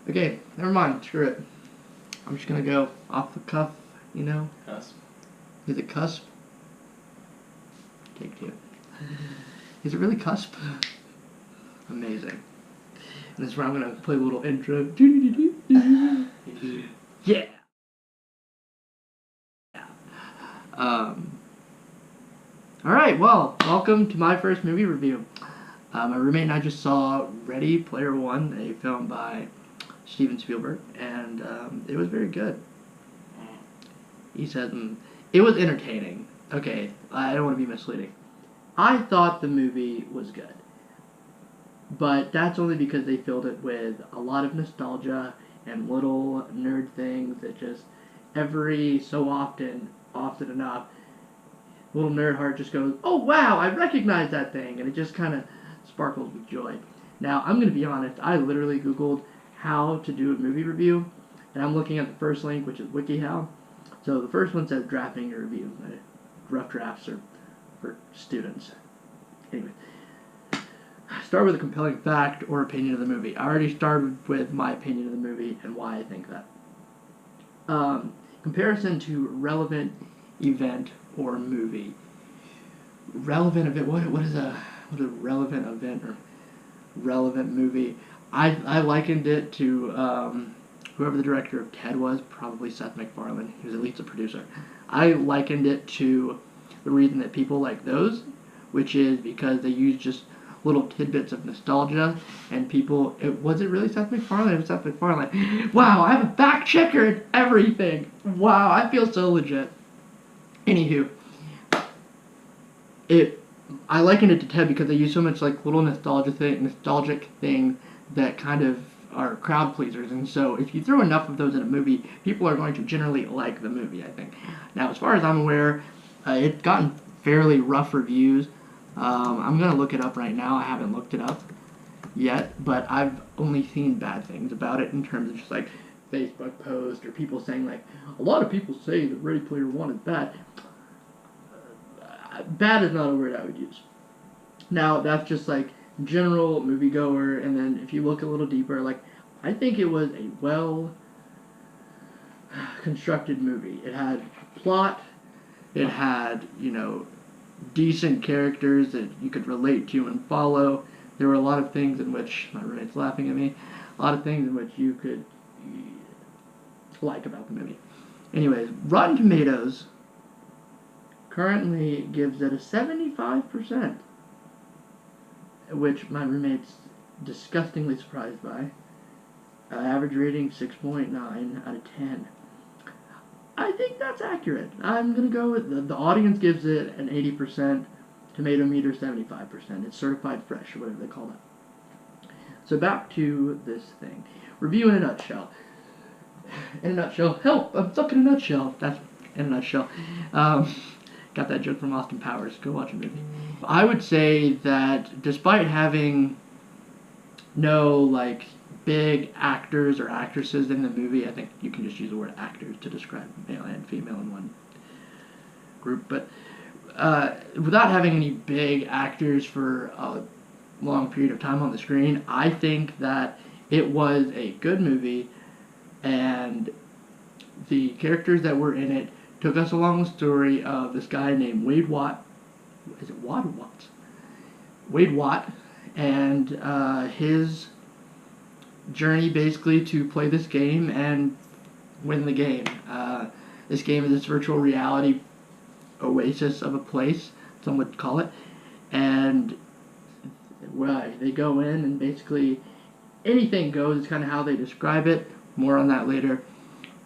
Okay, never mind. Screw it. I'm just gonna go off the cuff, you know? Cusp. Is it cusp? Take two. Is it really cusp? Amazing. And this is where I'm gonna play a little intro. Yeah! Alright, well, welcome to my first movie review. My roommate and I just saw Ready Player One, a film by Steven Spielberg, and it was very good. He said, it was entertaining. Okay, I don't want to be misleading. I thought the movie was good. But that's only because they filled it with a lot of nostalgia and little nerd things that just every so often enough, little nerd heart just goes, oh wow, I recognize that thing, and it just kind of sparkles with joy. Now, I'm going to be honest, I literally Googled how to do a movie review, and I'm looking at the first link, which is WikiHow. So the first one says drafting a review. Rough drafts are for students. Anyway, start with a compelling fact or opinion of the movie. I already started with my opinion of the movie and why I think that. Comparison to relevant event or movie. Relevant event. What is a relevant event or relevant movie? I likened it to whoever the director of Ted was, probably Seth MacFarlane. He was at least a producer. I likened it to the reason that people like those, which is because they use just little tidbits of nostalgia, and people, was it really Seth MacFarlane? It was Seth MacFarlane. Wow, I have a fact checker and everything. Wow, I feel so legit. Anywho, I likened it to Ted because they use so much like little nostalgic things that kind of are crowd pleasers, and so if you throw enough of those in a movie, people are going to generally like the movie, I think. Now, as far as I'm aware, it's gotten fairly rough reviews. I'm going to look it up right now. I haven't looked it up yet, but I've only seen bad things about it in terms of just like Facebook posts or people saying like, a lot of people say that Ready Player One is bad. Bad is not a word I would use. Now, that's just like general moviegoer, and then if you look a little deeper, like, I think it was a well constructed movie. It had plot, it had, decent characters that you could relate to and follow. There were a lot of things in which, my roommate's laughing at me, a lot of things in which you could like about the movie. Anyways, Rotten Tomatoes currently gives it a 75%, which my roommate's disgustingly surprised by. Average rating 6.9 out of 10. I think that's accurate. I'm going to go with the audience gives it an 80%, tomato meter 75%. It's certified fresh, or whatever they call that. So back to this thing. Review in a nutshell. In a nutshell, help, I'm stuck in a nutshell. That's in a nutshell. Got that joke from Austin Powers. Go watch a movie. I would say that despite having no, like, big actors or actresses in the movie, I think you can just use the word actors to describe male and female in one group, but without having any big actors for a long period of time on the screen, I think that it was a good movie, and the characters that were in it took us along the story of this guy named Wade Watt. Is it Watt or Watts? Wade Watt, and his journey basically to play this game and win the game. This game is this virtual reality oasis of a place, some would call it, and they go in and basically anything goes is kind of how they describe it. More on that later.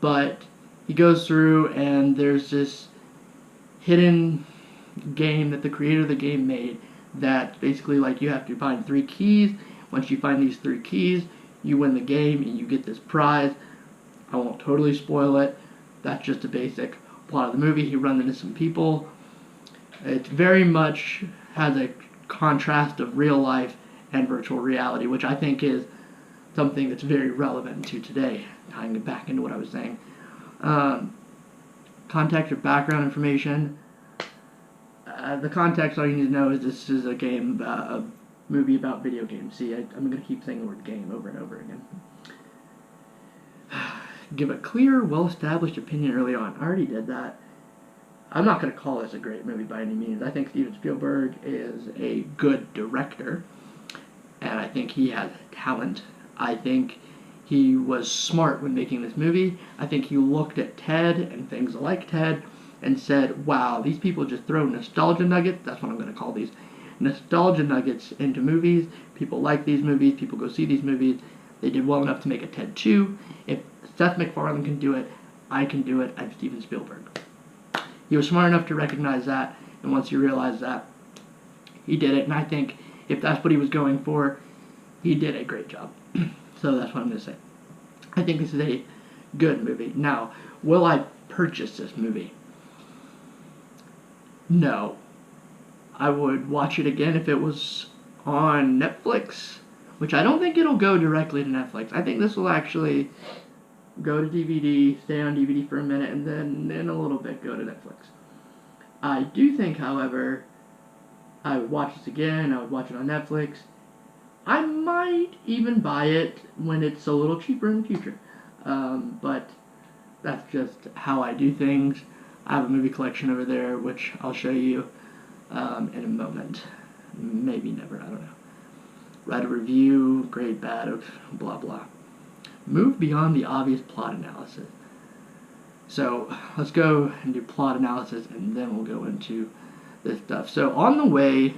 But he goes through and there's this hidden game that the creator of the game made that basically like you have to find 3 keys. Once you find these 3 keys, you win the game and you get this prize. I won't totally spoil it. That's just a basic plot of the movie. He runs into some people. It very much has a contrast of real life and virtual reality, which I think is something that's very relevant to today, tying it back into what I was saying. Context or background information. The context, all you need to know is this is a game, a movie about video games. See, I'm going to keep saying the word game over and over again. give a clear, well-established opinion early on. I already did that. I'm not going to call this a great movie by any means. I think Steven Spielberg is a good director, and I think he has talent. I think he was smart when making this movie. I think he looked at Ted and things like Ted and said, wow, these people just throw nostalgia nuggets, that's what I'm going to call these, nostalgia nuggets into movies. People like these movies. People go see these movies. They did well enough to make a Ted 2. If Seth MacFarlane can do it, I can do it. I'm Steven Spielberg. He was smart enough to recognize that, and once you realize that, he did it. And I think if that's what he was going for, he did a great job. So that's what I'm going to say. I think this is a good movie. Now, will I purchase this movie? No. I would watch it again if it was on Netflix, which I don't think it'll go directly to Netflix. I think this will actually go to DVD, stay on DVD for a minute, and then in a little bit go to Netflix. I do think, however, I would watch this again. I would watch it on Netflix. I might even buy it when it's a little cheaper in the future. But that's just how I do things. I have a movie collection over there, which I'll show you in a moment. Maybe never, I don't know. Write a review, great, bad, blah, blah. Move beyond the obvious plot analysis. So let's go and do plot analysis, and then we'll go into this stuff. So on the way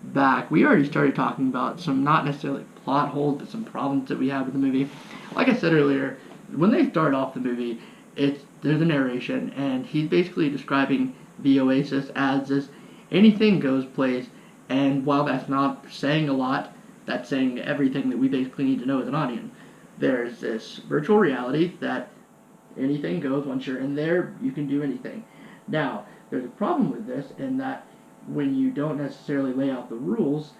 back, we already started talking about some not necessarily plot holes, but some problems that we have with the movie. Like I said earlier, when they start off the movie, there's a narration, and he's basically describing the Oasis as this anything goes place, and while that's not saying a lot, that's saying everything that we basically need to know as an audience. There's this virtual reality that anything goes. Once you're in there, you can do anything. Now, there's a problem with this in that when you don't necessarily lay out the rules,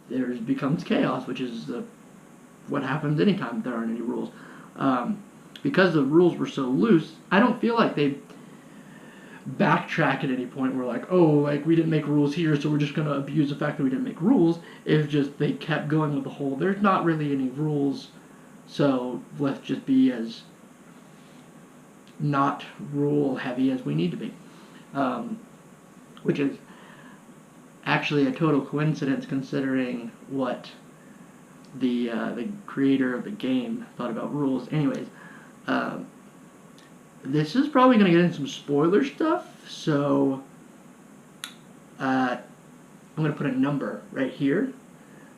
there becomes chaos, which is what happens anytime there aren't any rules. Because the rules were so loose, I don't feel like they backtrack at any point where like, oh, like we didn't make rules here, so we're just going to abuse the fact that we didn't make rules. It's just they kept going with the whole, there's not really any rules, so let's just be as not rule heavy as we need to be. Which is actually a total coincidence considering what the creator of the game thought about rules. Anyways, this is probably going to get into some spoiler stuff, so I'm going to put a number right here.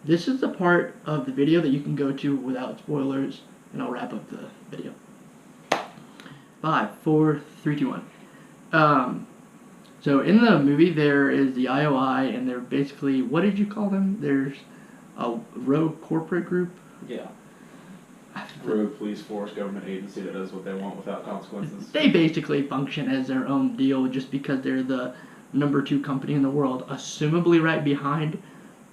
This is the part of the video that you can go to without spoilers, and I'll wrap up the video. 5, 4, 3, 2, 1. So in the movie there is the IOI, and they're basically, what did you call them? There's a rogue corporate group? Yeah. Rogue police force, government agency that does what they want without consequences. They basically function as their own deal just because they're the number 2 company in the world, assumably right behind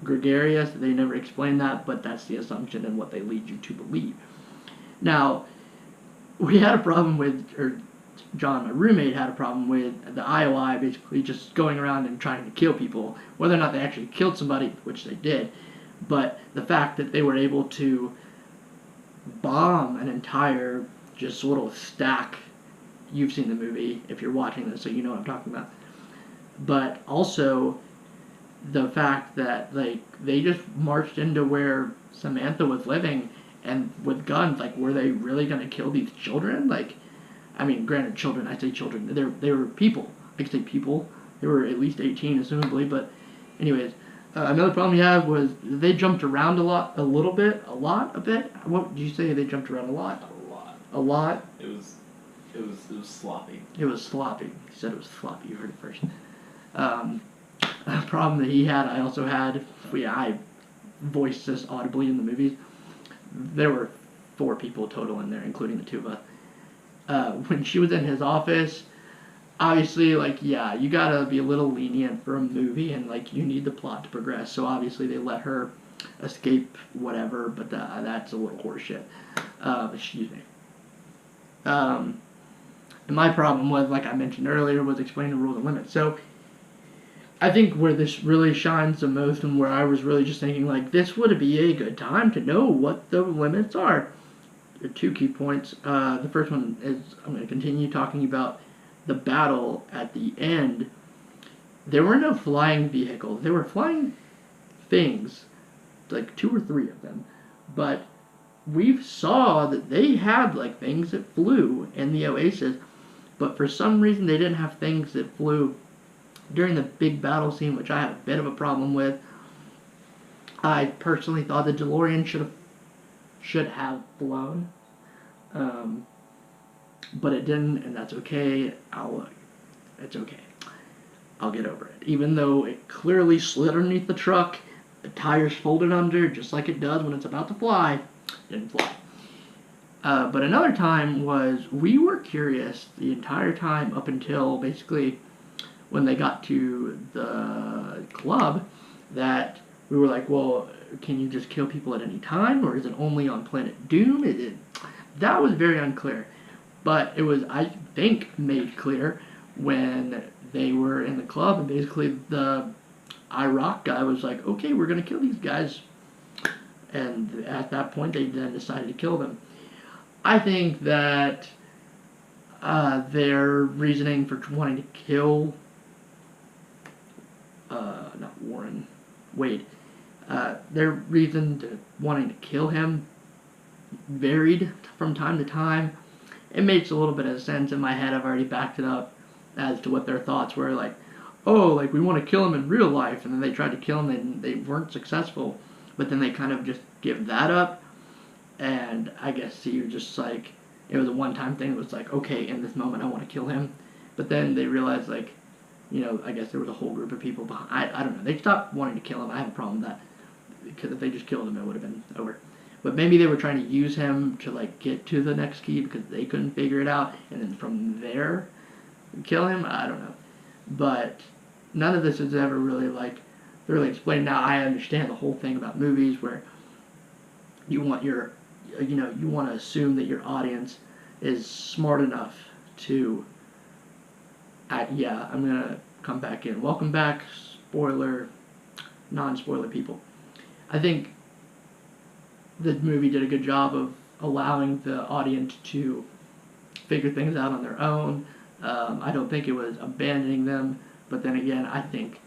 Gregarious. They never explain that, but that's the assumption and what they lead you to believe. Now, we had a problem with, or John, my roommate, had a problem with the IOI basically just going around and trying to kill people, whether or not they actually killed somebody, which they did, but the fact that they were able to bomb an entire just little stack. You've seen the movie if you're watching this, so you know what I'm talking about. But also the fact that like they just marched into where Samantha was living and with guns. Like, were they really gonna kill these children? Like, I mean, granted, children. I say children. They were people. I could say people. They were at least 18, assumably. But anyways. Another problem you have was they jumped around a little bit. What did you say? They jumped around a lot? A lot? It was sloppy. It was sloppy. He said it was sloppy. You heard it first. A problem that he had, I also had. I voiced this audibly in the movies. There were 4 people total in there, including the 2 of us. When she was in his office, obviously, like, yeah, you gotta be a little lenient for a movie, and, like, you need the plot to progress, so obviously they let her escape whatever, but that's a little horseshit. Excuse me. And my problem was, like I mentioned earlier, was explaining the rules and limits. So, I think where this really shines the most, and where I was really just thinking, like, this would be a good time to know what the limits are. two key points. The first one is I'm going to continue talking about the battle at the end. There were no flying vehicles. There were flying things, like 2 or 3 of them, but we saw that they had like things that flew in the Oasis, but for some reason they didn't have things that flew during the big battle scene, which I have a bit of a problem with. I personally thought the DeLorean should have flown, but it didn't, and that's okay. It's okay. I'll get over it. Even though it clearly slid underneath the truck, the tires folded under, just like it does when it's about to fly, didn't fly. But another time was we were curious the entire time up until basically when they got to the club that we were like, well, can you just kill people at any time, or is it only on Planet Doom? That was very unclear. But it was, I think, made clear when they were in the club, and basically the Iraq guy was like, okay, we're going to kill these guys. And at that point, they then decided to kill them. I think that their reasoning for wanting to kill, not Warren, Wade, their reason to wanting to kill him varied from time to time. It makes a little bit of sense in my head. I've already backed it up as to what their thoughts were. Like, oh, like we want to kill him in real life, and then they tried to kill him and they weren't successful. But then they kind of just give that up, and I guess he was just like, it was a one-time thing. It was like, okay, in this moment I want to kill him. But then they realized, like, you know, I guess there was a whole group of people behind. I don't know. They stopped wanting to kill him. I have a problem with that, because if they just killed him, it would have been over. But maybe they were trying to use him to, like, get to the next key because they couldn't figure it out, and then from there kill him. I don't know. But none of this is ever really, like, thoroughly explained. Now, I understand the whole thing about movies where you want your, you know, you want to assume that your audience is smart enough to, yeah, I'm going to come back in. Welcome back, spoiler, non-spoiler people. I think the movie did a good job of allowing the audience to figure things out on their own. I don't think it was abandoning them, but then again, I think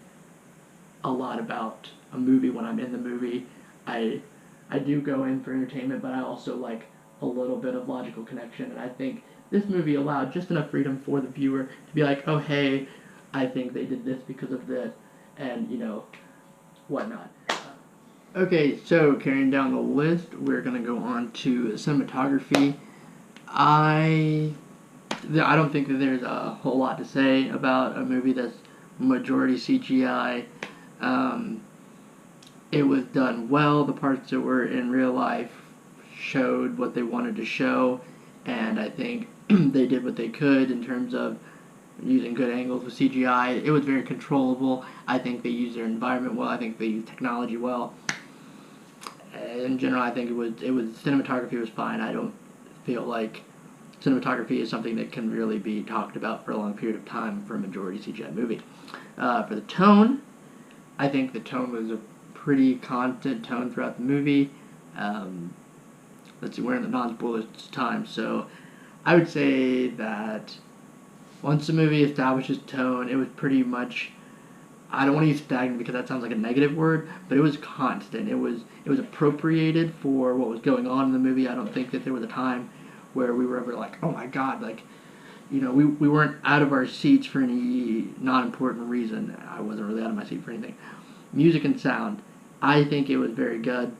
a lot about a movie when I'm in the movie. I do go in for entertainment, but I also like a little bit of logical connection, and I think this movie allowed just enough freedom for the viewer to be like, oh hey, I think they did this because of this, and you know, whatnot. Okay, so carrying down the list, we're going to go on to cinematography. I don't think that there's a whole lot to say about a movie that's majority CGI. It was done well. The parts that were in real life showed what they wanted to show, and I think they did what they could in terms of using good angles with CGI. It was very controllable. I think they used their environment well. I think they used technology well. In general, I think it was cinematography was fine. I don't feel like cinematography is something that can really be talked about for a long period of time for a majority CGI movie. For the tone, I think the tone was a pretty constant tone throughout the movie. Let's see, we're in the non-spoilers time, so I would say that once the movie establishes tone, it was pretty much, I don't want to use stagnant because that sounds like a negative word, but it was constant. It was appropriated for what was going on in the movie. I don't think that there was a time where we were ever like, oh my god, like, you know, we weren't out of our seats for any non-important reason. I wasn't really out of my seat for anything. Music and sound, I think it was very good.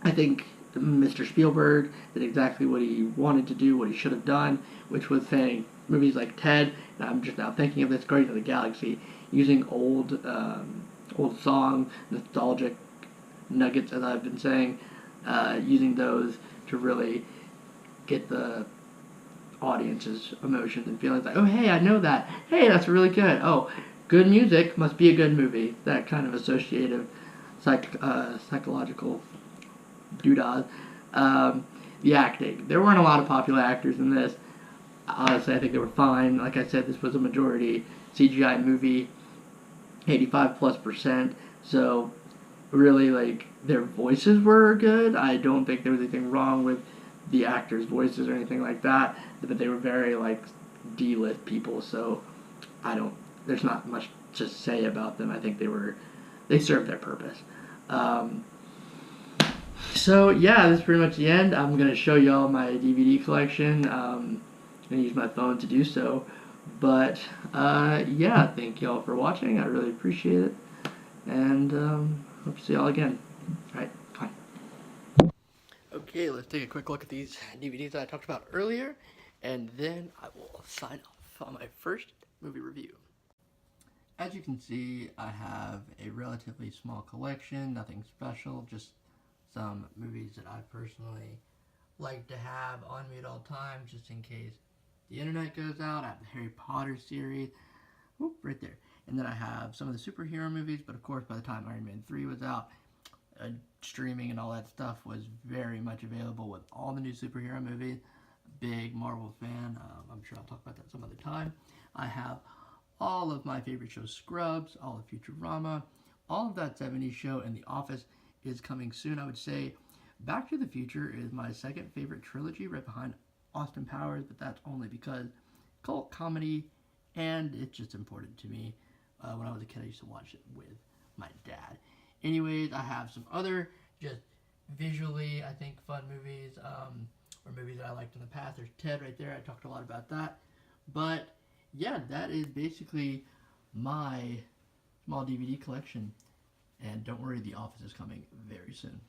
I think Mr. Spielberg did exactly what he wanted to do, what he should have done, which was saying movies like Ted, and I'm just now thinking of this, Guardians of the Galaxy, using old song, nostalgic nuggets, as I've been saying, using those to really get the audience's emotions and feelings. Like, oh, hey, I know that. Hey, that's really good. Oh, good music must be a good movie. That kind of associative, psychological doodah. The acting. There weren't a lot of popular actors in this. Honestly, I think they were fine. Like I said, this was a majority CGI movie, 85+%. So, really, like, their voices were good. I don't think there was anything wrong with the actors' voices or anything like that, but they were very like D-list people, so there's not much to say about them. I think they served their purpose. So yeah, this is pretty much the end. I'm gonna show y'all my DVD collection. I'm gonna use my phone to do so. But yeah, thank y'all for watching. I really appreciate it, and hope to see y'all again. All right, bye. Okay, let's take a quick look at these DVDs that I talked about earlier, and then I will sign off on my first movie review. As you can see, I have a relatively small collection, nothing special, just some movies that I personally like to have on me at all times, just in case the internet goes out. I have the Harry Potter series, whoop, right there. And then I have some of the superhero movies, but of course by the time Iron Man 3 was out, streaming and all that stuff was very much available with all the new superhero movies. Big Marvel fan. I'm sure I'll talk about that some other time. I have all of my favorite shows, Scrubs, all of Futurama, all of that 70s show, and The Office is coming soon. I would say Back to the Future is my second favorite trilogy, right behind Austin Powers, but that's only because cult comedy, and it's just important to me. When I was a kid, I used to watch it with my dad. Anyways, I have some other just visually, I think, fun movies, or movies that I liked in the past. There's Ted right there. I talked a lot about that. But yeah, that is basically my small DVD collection. And don't worry, The Office is coming very soon.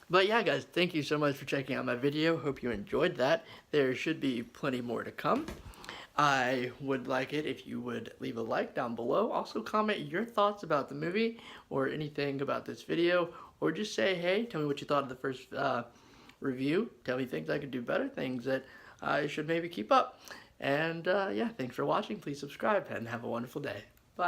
But yeah, guys, thank you so much for checking out my video. Hope you enjoyed that. There should be plenty more to come. I would like it if you would leave a like down below. Also comment your thoughts about the movie or anything about this video. Or just say, hey, tell me what you thought of the first review. Tell me things I could do better, things that I should maybe keep up. And yeah, thanks for watching. Please subscribe and have a wonderful day.